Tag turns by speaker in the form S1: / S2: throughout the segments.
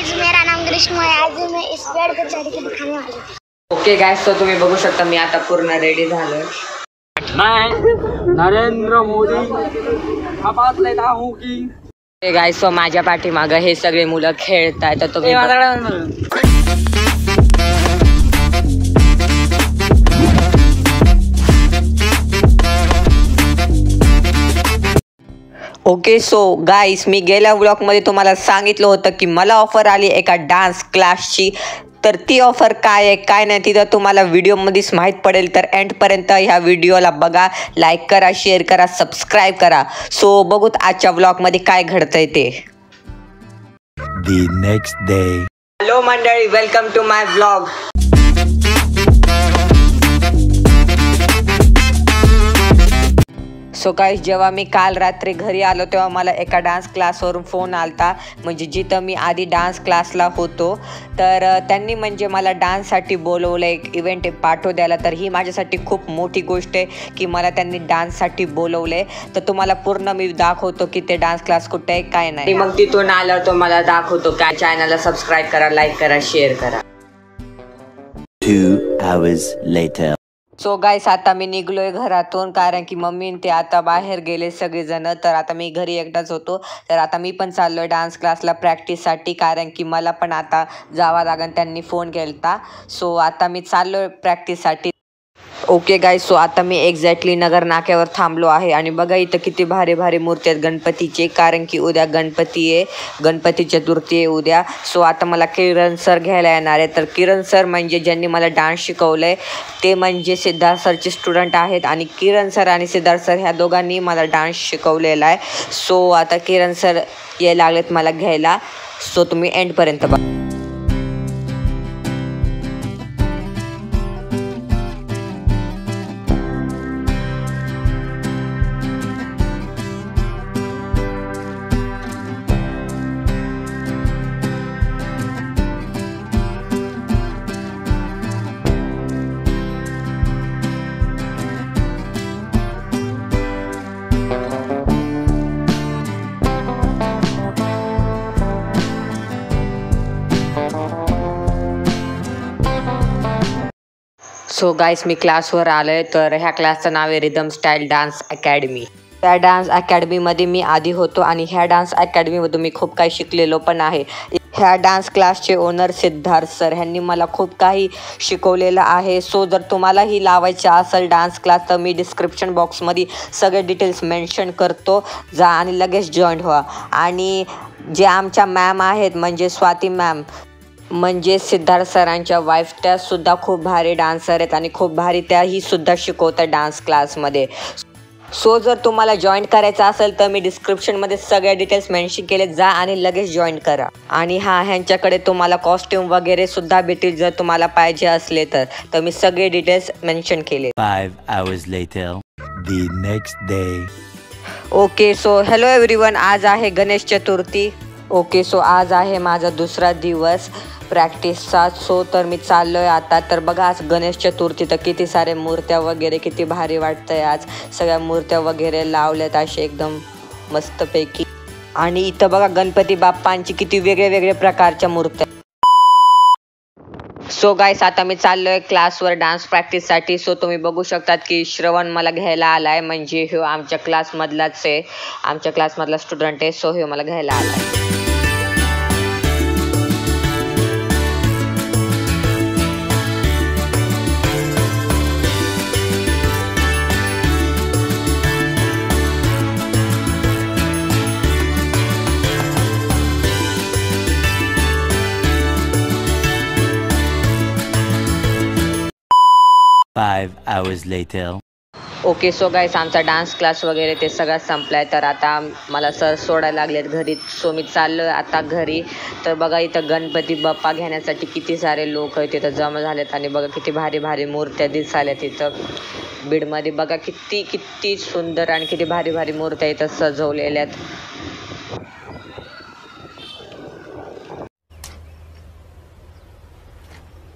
S1: Guys, मेरा नाम ग्रीष्म है। आज मैं इस पेड़ पर चढ़ के दिखाने वाली हूँ।
S2: ओके गाइस, तो तुम्ही बघू शकता मी आता पूर्ण रेडी झालोय।
S3: मैं नरेंद्र मोदी शपथ लेता हूँ की
S2: गाइस, तो माझ्या पाठीमागं हे सगळे मुलं खेळताय तर तुम्ही ओके सो गाईस, मी गेल्या व्लॉगमध्ये तुम्हाला सांगितलं होतं की मला ऑफर आली एका डान्स क्लासची। तर ती ऑफर काय आहे काय नाही तिथं तुम्हाला व्हिडिओमध्येच माहीत पडेल। तर एंडपर्यंत ह्या व्हिडिओला बघा, लाईक करा, शेअर करा, सबस्क्राईब करा। सो बघूत आजच्या व्लॉगमध्ये काय घडतंय ते।
S4: The next day.
S2: हॅलो मंडळी, welcome to my vlog. So guys, जेव्हा मी काल रात्री घरी आलो तेव्हा मला एका डान्स क्लासवरून फोन आलता, म्हणजे जिथं मी आधी डान्स क्लासला होतो। तर त्यांनी म्हणजे मला डान्ससाठी बोलवलं, एक इव्हेंट पाठव द्यायला। तर ही माझ्यासाठी खूप मोठी गोष्ट आहे की मला त्यांनी डान्ससाठी बोलवले। तर तुम्हाला पूर्ण मी दाखवतो की ते डान्स क्लास कुठे आहे काय नाही। मग तिथून आल्यावर तो मला दाखवतो काय। चॅनलला सबस्क्राईब करा, लाईक करा, शेअर करा।
S4: 2 hours later.
S2: सो गाईस, आता मी निघलोय घरातून कारण की मम्मी ते आता बाहेर गेले सगळेजण। तर आता मी घरी एकटाच होतो। तर आता मी पण चाललोय डान्स क्लासला प्रॅक्टिससाठी कारण की मला पण आता जावं लागेल, त्यांनी फोन केलता। सो आता मी चाललोय प्रॅक्टिससाठी। ओके गाईस, सो आता मी एक्झॅक्टली नगर नाक्यावर थांबलो आहे आणि बघा इथं किती भारी भारी मूर्ती आहेत गणपतीचे, कारण की उद्या गणपती आहे, गणपती चतुर्थी आहे उद्या। सो आता मला किरण सर घ्यायला येणार आहे। तर किरण सर म्हणजे ज्यांनी मला डान्स शिकवलंय ते म्हणजे सिद्धार्थ सरचे स्टुडंट आहेत आणि किरण सर आणि सिद्धार्थ सर ह्या दोघांनी मला डान्स शिकवलेला आहे। सो आता किरण सर यायला लागलेत मला घ्यायला। सो तुम्ही एंडपर्यंत बघा। सो गाईस, मी क्लासवर आलोय। तर ह्या क्लासचं नाव आहे रिदम स्टाईल डान्स अकॅडमी। त्या डान्स अकॅडमीमध्ये मी आधी होतो आणि ह्या डान्स अकॅडमीमधून मी खूप काही शिकलेलो पण आहे। ह्या डान्स क्लासचे ओनर सिद्धार्थ सर ह्यांनी मला खूप काही शिकवलेलं आहे। सो जर तुम्हालाही लावायचं असेल डान्स क्लास तर मी डिस्क्रिप्शन बॉक्समध्ये सगळे डिटेल्स मेन्शन करतो, जा आणि लगेच जॉईन व्हा। आणि जे आमच्या मॅम आहेत म्हणजे स्वाती मॅम म्हणजे सिद्धार्थ सरांच्या वाईफ, त्यासुद्धा खूप भारी डान्सर आहेत आणि खूप भारी त्याही सुद्धा शिकवतात डान्स क्लासमध्ये। सो जर तुम्हाला जॉईन करायचं असेल तर मी डिस्क्रिप्शनमध्ये सगळ्या डिटेल्स मेन्शन केले, जा आणि लगेच जॉईन करा। आणि ह्यांच्याकडे तुम्हाला कॉस्ट्यूम वगैरे सुद्धा भेटेल जर तुम्हाला पाहिजे असले तर मी सगळे डिटेल्स मेन्शन केले।
S4: 5 hours later. The next day.
S2: Okay, so hello everyone, आज आहे गणेश चतुर्थी। ओके, सो आज आहे माझा दुसरा दिवस प्रॅक्टिसचा। सो तर मी चाललोय आता। तर बघा, आज गणेश चतुर्थी तर किती सारे मूर्त्या वगैरे, किती भारी वाटतंय। आज सगळ्या मूर्त्या वगैरे लावल्यात असे एकदम मस्तपैकी। आणि इथं बघा गणपती बाप्पांची किती वेगळे वेगळे प्रकारच्या मूर्त्या। सो गाईस, आता मी चाललोय क्लासवर डान्स प्रॅक्टिससाठी। सो तुम्ही बघू शकतात की श्रवण मला घ्यायला आलाय, म्हणजे ह्यो आमच्या क्लासमधलाच आहे, आमच्या क्लासमधला स्टुडंट आहे। सो ह्यो मला घ्यायला आलाय।
S4: Five hours later.
S2: Okay, so guys, आमचा डान्स क्लास वगैरे ते सगळं संपलाय। तर आता मला सर सोडायला लागलेत घरी। सो मी चाललो आता घरी। तर बघा इथं गणपती बाप्पा घेण्यासाठी किती सारे लोक आहेत तिथं जमा झालेत आणि बघा किती भारी भारी मूर्त्या दिसायला तिथं बीडमध्ये। बघा किती किती सुंदर आणि किती भारी भारी मूर्त्या इथं सजवलेल्यात।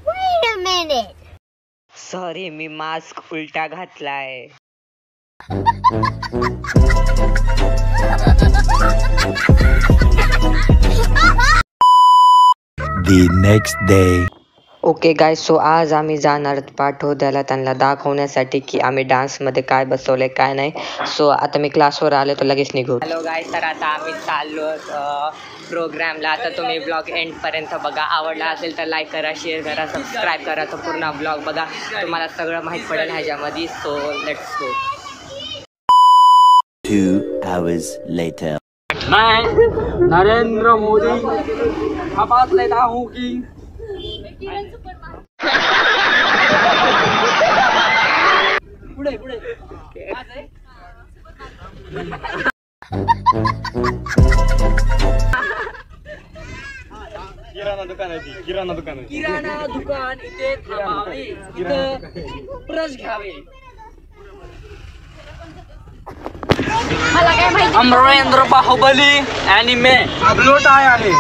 S1: Wait a minute.
S2: Sorry, me mask उलटा घातलाय।
S4: The next day.
S2: Okay guys, so आज आम्ही जाणार पाठवद्याला त्यांना दाखवण्यासाठी की आम्ही डान्समध्ये काय बसवलंय काय नाही. सो आता मी क्लासवर आलो तर लगेच निघू. हॅलो गाईज, तर आता आम्ही चाललो प्रोग्रामला. आता तुम्ही ब्लॉग एंडपर्यंत बघा. आवडला असेल तर लाईक करा, शेअर करा, सबस्क्राईब करा. तर पूर्ण ब्लॉग बघा, तुम्हाला सगळं माहीत पडेल ह्याच्यामध्ये. So let's go.
S4: 2 hours later.
S3: मैं नरेंद्र मोदी शपथ लेता हूँ कि पुढे पुढे किराणा दुकान आहे. किराणा दुकान इथे थांबावे, इथं ब्रश घ्यावे. अमरेंद्र बाहुबली एनिमे अपलोड आहे.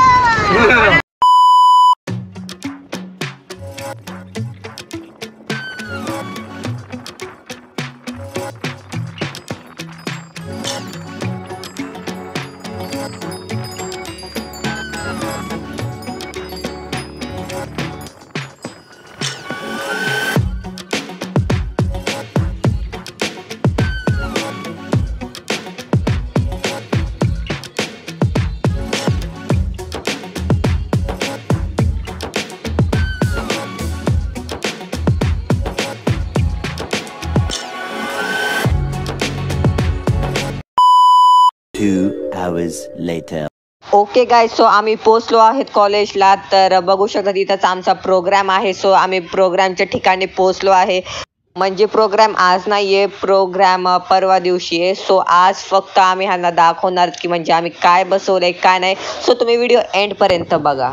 S4: Hours later.
S2: Okay guys, so आम्ही पोचलो आहेत कॉलेजला. तर बघू शकता तिथंच आमचा प्रोग्राम आहे. सो आम्ही प्रोग्रामच्या ठिकाणी पोचलो आहे. म्हणजे प्रोग्राम आज नाही आहे, प्रोग्राम परवा दिवशी आहे. सो आज फक्त आम्ही ह्यांना दाखवणार की म्हणजे आम्ही काय बसवलंय काय नाही. सो तुम्ही व्हिडिओ एंडपर्यंत बघा.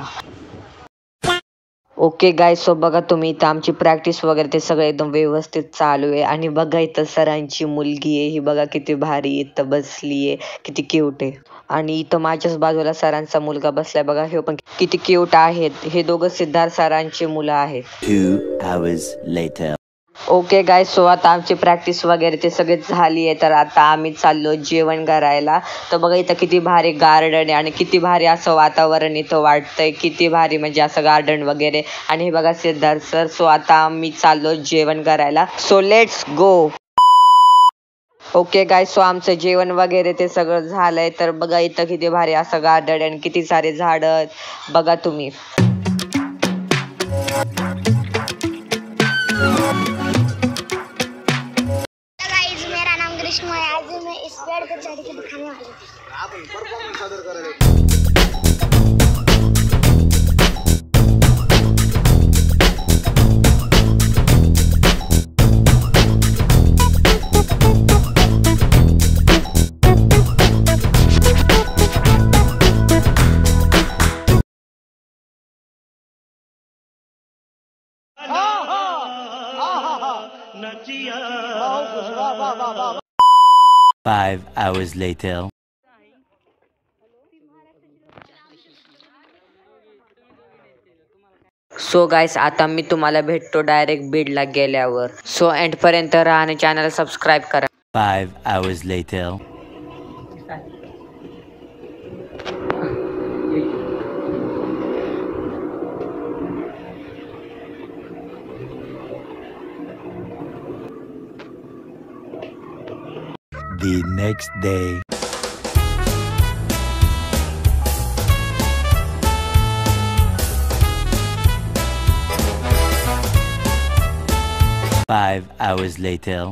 S2: ओके गाईज, सो बघा तुम्ही इथं आमची प्रॅक्टिस वगैरे ते सगळं एकदम व्यवस्थित चालू आहे. आणि बघा इथं सरांची मुलगी आहे, ही बघा किती भारी इथं बसली आहे, किती क्यूट आहे. आणि इथं माझ्याच बाजूला सरांचा मुलगा बसलाय बघा, हे पण किती क्यूट आहेत. हे दोघं सिद्धार्थ सरांची मुलं आहेत.
S4: 2 hours later.
S2: Okay guys, so आता आमची प्रॅक्टिस वगैरे ते सगळे झाली आहे. तर आता आम्ही चाललो जेवण करायला. तर बघा इथं किती भारी गार्डन आहे आणि किती भारी असं वातावरण इथं वाटतंय, किती भारी म्हणजे असं गार्डन वगैरे. आणि हे बघा सिद्धार्थ सर. सो आता आम्ही चाललो जेवण करायला. So let's go. Okay guys, so आमचं जेवण वगैरे ते सगळं झालंय. तर बघा इथं किती भारी असं गार्डन आणि किती सारे झाडं बघा तुम्ही.
S1: गाइस, मेरा नाम ग्रीष्मा है। आज मैं इस पेड़ पर चढ़ के दिखाने वाली हूँ।
S4: Five hours later.
S2: So guys, आता मी तुम्हाला भेटतो डायरेक्ट बीडला गेल्यावर. सो एंडपर्यंत राहा आणि चॅनल सबस्क्राईब करा.
S4: 5 hours later. The next day. Five hours later.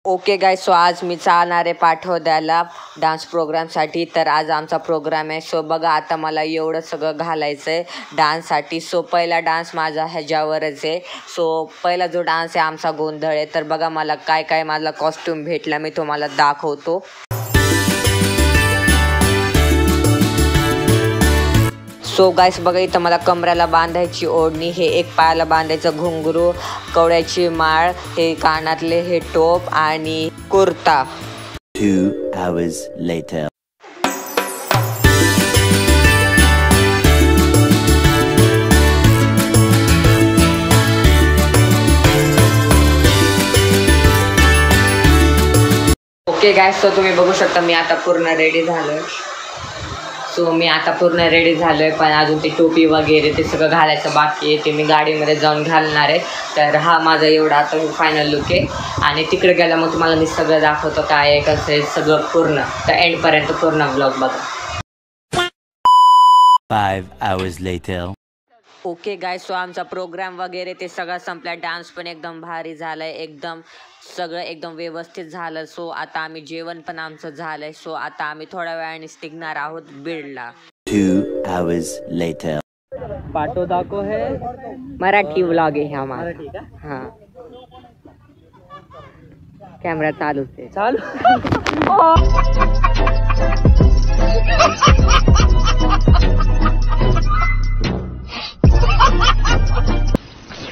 S2: Okay guys, so आज मी चालणार आहे पाठवद्याला डान्स प्रोग्रामसाठी. तर आज आमचा प्रोग्राम आहे. सो बघा आता मला एवढं सगळं घालायचं आहे डान्ससाठी. सो पहिला डान्स माझा ह्याच्यावरच आहे. सो पहिला जो डान्स आहे आमचा गोंधळ आहे. तर बघा मला काय काय माझा कॉस्ट्यूम भेटला, मी तुम्हाला दाखवतो. सो गाईस बघा इथं मला कमराला बांधायची ओढणी, हे एक पायाला बांधायचं घुंगरू, कवड्याची माळ, हे कानातले हे टोप आणि kurta.
S4: 2 hours later.
S2: Okay guys, so तुम्ही बघू शकता मी आता पूर्ण रेडी झालोय. सो मी आता पूर्ण रेडी झालोय, पण अजून ती टोपी वगैरे ते सगळं घालायचं बाकी आहे, ते मी गाडीमध्ये जाऊन घालणार आहे. तर हा माझा एवढा आता फायनल लुक आहे. आणि तिकडे गेला मग तुम्हाला मी सगळं दाखवतो काय आहे कसं आहे सगळं पूर्ण. तर एंडपर्यंत पूर्ण ब्लॉग बघा.
S4: 5 hours later.
S2: ओके गाय, सो आमचा प्रोग्राम वगैरे ते सगळं संपला. डान्स पण एकदम भारी झालाय, एकदम सगळं एकदम व्यवस्थित झालं. सो आता आम्ही जेवण पण आमचं झालंय. सो आता आम्ही थोड्या वेळाने निघणार आहोत बीडला.
S4: 2 hours later.
S3: पाठो दाखव है
S2: मराठी व्लॉग आहे हा माझा.
S3: मराठी का?
S2: हा, कॅमेरा चालूच आहे.
S3: चालू.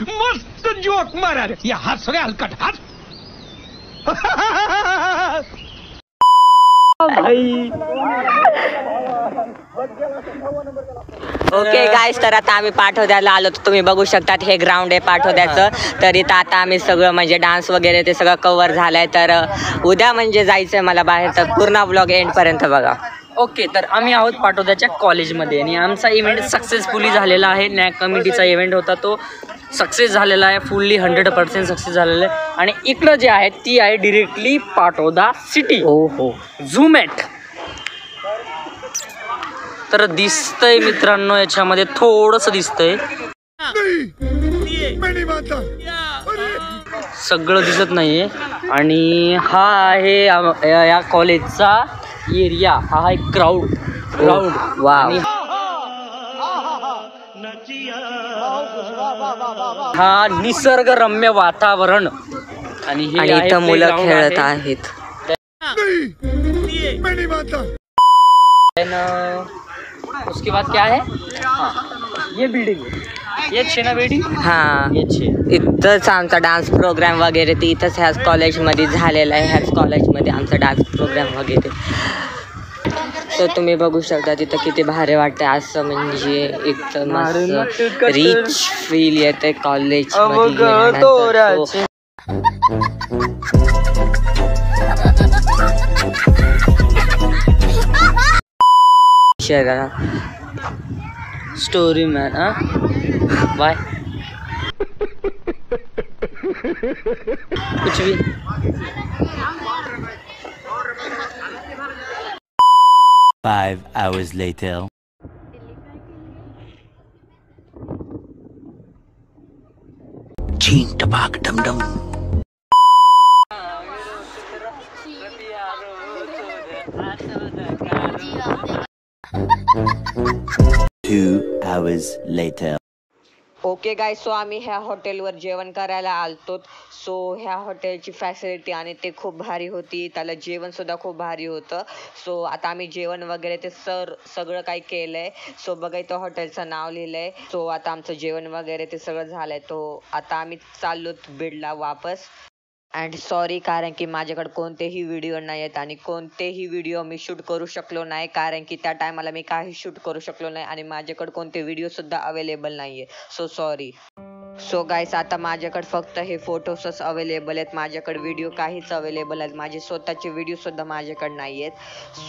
S5: मस्त जोक मारा रे. या हात सगळे हलकट हात.
S2: ओके गाईस, तर आता आम्ही पाठवद्याला आलो. तर तुम्ही बघू शकतात हे ग्राउंड आहे पाठवद्याचं. तर इथं आता आम्ही सगळं म्हणजे डान्स वगैरे ते सगळं कव्हर झालंय. तर उद्या म्हणजे जायचंय मला बाहेर. तर पूर्ण ब्लॉग एंडपर्यंत बघा.
S3: ओके, तर आम्ही आहोत पाटोद्याच्या कॉलेजमध्ये आणि आमचा इव्हेंट सक्सेसफुली झालेला आहे. नॅक कमिटीचा इव्हेंट होता तो सक्सेस झालेला आहे, फुल्ली 100% सक्सेस झालेला आहे. आणि इकडं जे आहे ती आहे डिरेक्टली पाटोदा सिटी.
S2: हो
S3: झूमॅट. तर दिसतंय मित्रांनो, याच्यामध्ये थोडंसं दिसतंय, सगळं दिसत नाहीये. आणि हा आहे या कॉलेजचा एरिया. हा आहे ग्राउंड.
S2: वाव.
S3: हा निसर्गरम्य वातावरण. आणि हे आहे
S2: इथं मुलं
S3: playground
S2: खेळत
S3: आहे.
S2: आहेत.
S3: उसके बाद क्या है? ये बिल्डिंग है, ये छेना बिल्डिंग.
S2: हा,
S3: ये छे.
S2: इथंच आमचा डान्स प्रोग्राम वगैरे ते इथंच ह्याच कॉलेजमध्ये झालेला आहे. ह्याच कॉलेजमध्ये आमचा डान्स प्रोग्राम वगैरे. तर तुम्ही बघू शकता तिथं किती भारी वाटतं. असं म्हणजे एकदम मस्त रिच फील येते कॉलेज.
S3: Story man. बाय. कुछ भी.
S4: Five hours later. Ching tabak dum dum. 2 hours later.
S2: Okay guys, so आम्ही ह्या हॉटेलवर जेवण करायला आलतो. सो ह्या हॉटेलची फॅसिलिटी आणि ते खूप भारी होती. त्याला जेवणसुद्धा खूप भारी होतं. सो आता आम्ही जेवण वगैरे ते सगळं काही केलं आहे. सो बघा इथं हॉटेलचं नाव लिहिलं आहे. सो आता आमचं जेवण वगैरे ते सगळं झालं आहे. तो आता आम्ही चाललो बीडला वापस. अँड सॉरी, कारण की माझ्याकडे कोणतेही व्हिडिओ नाही आहेत आणि कोणतेही व्हिडिओ मी शूट करू शकलो नाही, कारण की त्या टायमाला मी काही शूट करू शकलो नाही आणि माझ्याकडे कोणते व्हिडिओसुद्धा अवेलेबल नाही आहे. So sorry. सो गाईस, आता माझ्याकडे फक्त हे फोटोजच अवेलेबल आहेत. माझ्याकडे व्हिडिओ काहीच अवेलेबल आहेत. माझे स्वतःचे व्हिडिओसुद्धा माझ्याकडे नाही आहेत.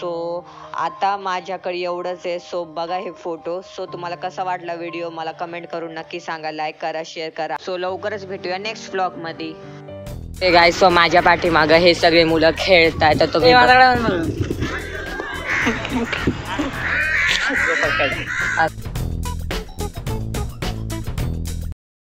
S2: सो आता माझ्याकडे एवढंच आहे. सो बघा हे फोटो. सो तुम्हाला कसा वाटला व्हिडिओ मला कमेंट करून नक्की सांगा. लाईक करा, शेअर करा. सो लवकरच भेटूया नेक्स्ट व्लॉगमध्ये. हे गाईस, सो माझ्या पाठीमागं हे सगळे मुलं खेळतायत. तर तुम्ही